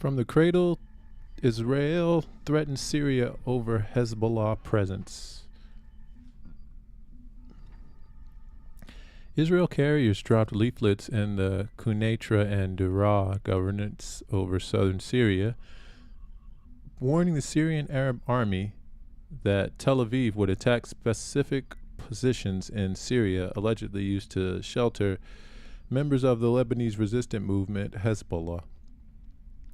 From the cradle, Israel threatens Syria over Hezbollah presence. Israel carriers dropped leaflets in the Quneitra and Daraa governorates over southern Syria, warning the Syrian Arab army that Tel Aviv would attack specific positions in Syria allegedly used to shelter members of the Lebanese resistant movement Hezbollah.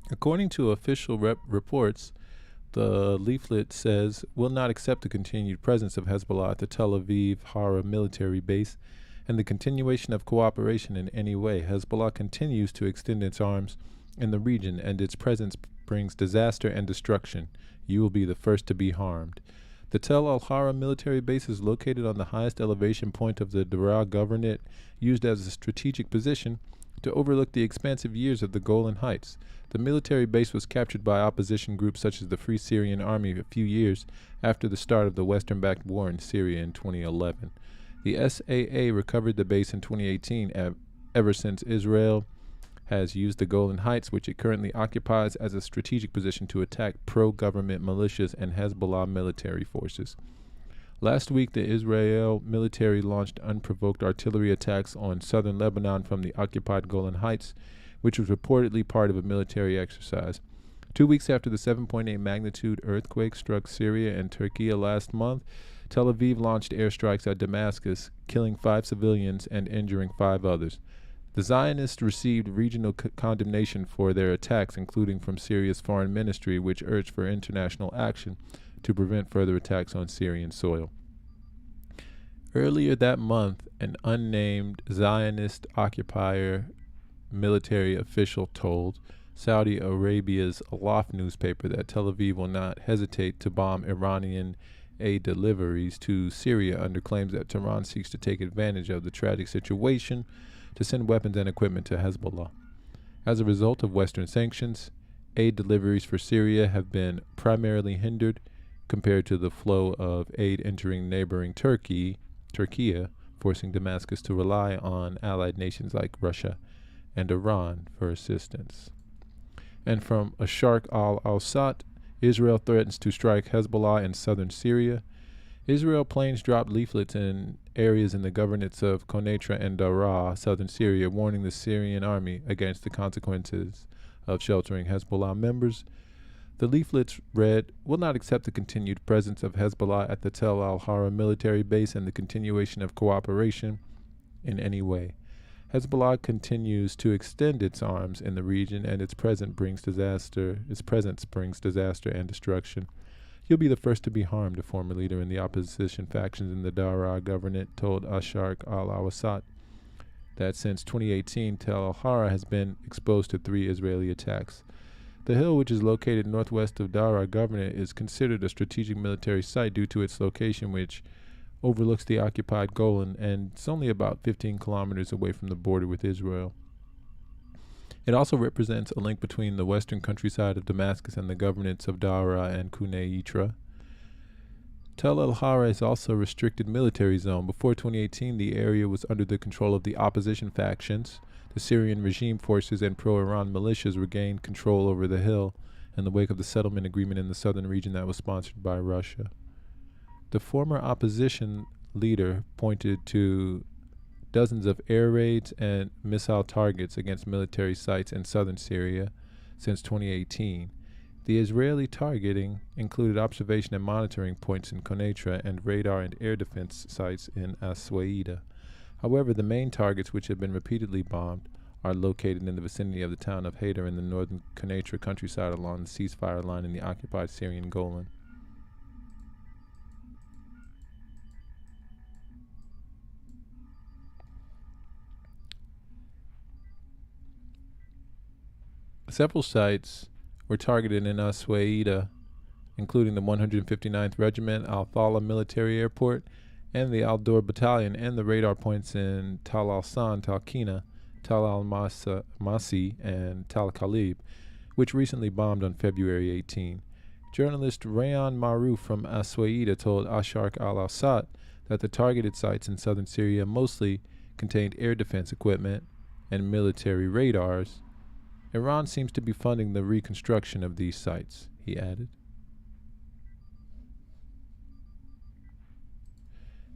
According to official reports, the leaflet says, "Will not accept the continued presence of Hezbollah at the Tel Aviv Hara military base and the continuation of cooperation in any way. Hezbollah continues to extend its arms in the region, and its presence brings disaster and destruction. You will be the first to be harmed." The Tel al-Hara military base is located on the highest elevation point of the Daraa governorate, used as a strategic position to overlook the expansive years of the Golan Heights. The military base was captured by opposition groups such as the Free Syrian Army a few years after the start of the Western-backed war in Syria in 2011. The SAA recovered the base in 2018. Ever since, Israel has used the Golan Heights, which it currently occupies, as a strategic position to attack pro-government militias and Hezbollah military forces. Last week, the Israel military launched unprovoked artillery attacks on southern Lebanon from the occupied Golan Heights, which was reportedly part of a military exercise. 2 weeks after the 7.8 magnitude earthquake struck Syria and Turkey last month, Tel Aviv launched airstrikes at Damascus, killing 5 civilians and injuring 5 others. The Zionists received regional condemnation for their attacks, including from Syria's foreign ministry, which urged for international action to prevent further attacks on Syrian soil. Earlier that month, an unnamed Zionist occupier military official told Saudi Arabia's Alaf newspaper that Tel Aviv will not hesitate to bomb Iranian aid deliveries to Syria under claims that Tehran seeks to take advantage of the tragic situation to send weapons and equipment to Hezbollah. As a result of Western sanctions, aid deliveries for Syria have been primarily hindered compared to the flow of aid entering neighboring Turkey, forcing Damascus to rely on allied nations like Russia and Iran for assistance. And from Asharq al-Awsat, Israel threatens to strike Hezbollah in southern Syria. Israel planes dropped leaflets in areas in the governorates of Quneitra and Daraa, southern Syria, warning the Syrian army against the consequences of sheltering Hezbollah members. The leaflets read, "Will not accept the continued presence of Hezbollah at the Tel al-Hara military base and the continuation of cooperation in any way. Hezbollah continues to extend its arms in the region, and its presence brings disaster and destruction. You'll be the first to be harmed," a former leader in the opposition factions in the Daraa governorate told Asharq al-Awsat that since 2018, Tel al-Hara has been exposed to 3 Israeli attacks. The hill, which is located northwest of Daraa governorate, is considered a strategic military site due to its location, which overlooks the occupied Golan, and it's only about 15 kilometers away from the border with Israel. It also represents a link between the western countryside of Damascus and the governorates of Daraa and Quneitra. Tel al-Hara is also a restricted military zone. Before 2018, the area was under the control of the opposition factions. The Syrian regime forces and pro-Iran militias regained control over the hill in the wake of the settlement agreement in the southern region that was sponsored by Russia. The former opposition leader pointed to dozens of air raids and missile targets against military sites in southern Syria since 2018. The Israeli targeting included observation and monitoring points in Quneitra and radar and air defense sites in Aswaida. However, the main targets, which have been repeatedly bombed, are located in the vicinity of the town of Haider in the northern Quneitra countryside along the ceasefire line in the occupied Syrian Golan. Several sites were targeted in Aswaida, including the 159th Regiment, Al-Thala Military Airport, and the Al-Dor Battalion, and the radar points in Tal al-San, Talkina, Tal al-Masi, and Tal Khalib, which recently bombed on February 18. Journalist Rayan Maruf from Aswaida told Asharq al-Awsat that the targeted sites in southern Syria mostly contained air defense equipment and military radars, Iran seems to be funding the reconstruction of these sites, he added.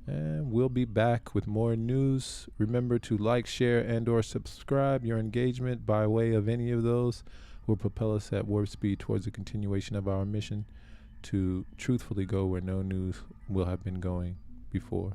And we'll be back with more news. Remember to like, share, and or subscribe. Your engagement by way of any of those will propel us at warp speed towards the continuation of our mission to truthfully go where no news will have been going before.